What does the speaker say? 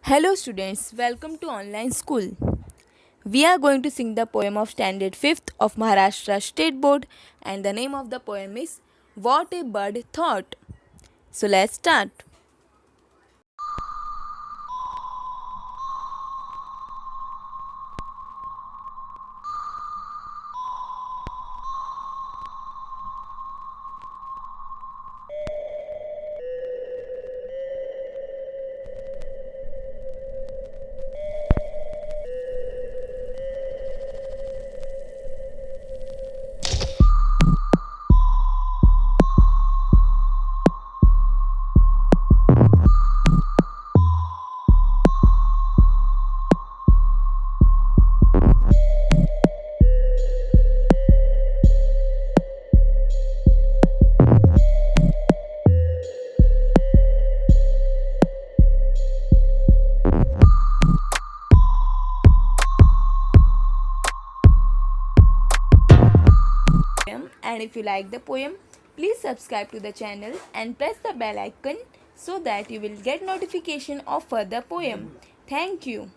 Hello students, welcome to online school. We are going to sing the poem of Standard 5th of Maharashtra State Board and the name of the poem is What a Bird Thought. So let's start. And if you like the poem, please subscribe to the channel and press the bell icon so that you will get notification of further poem. Thank you.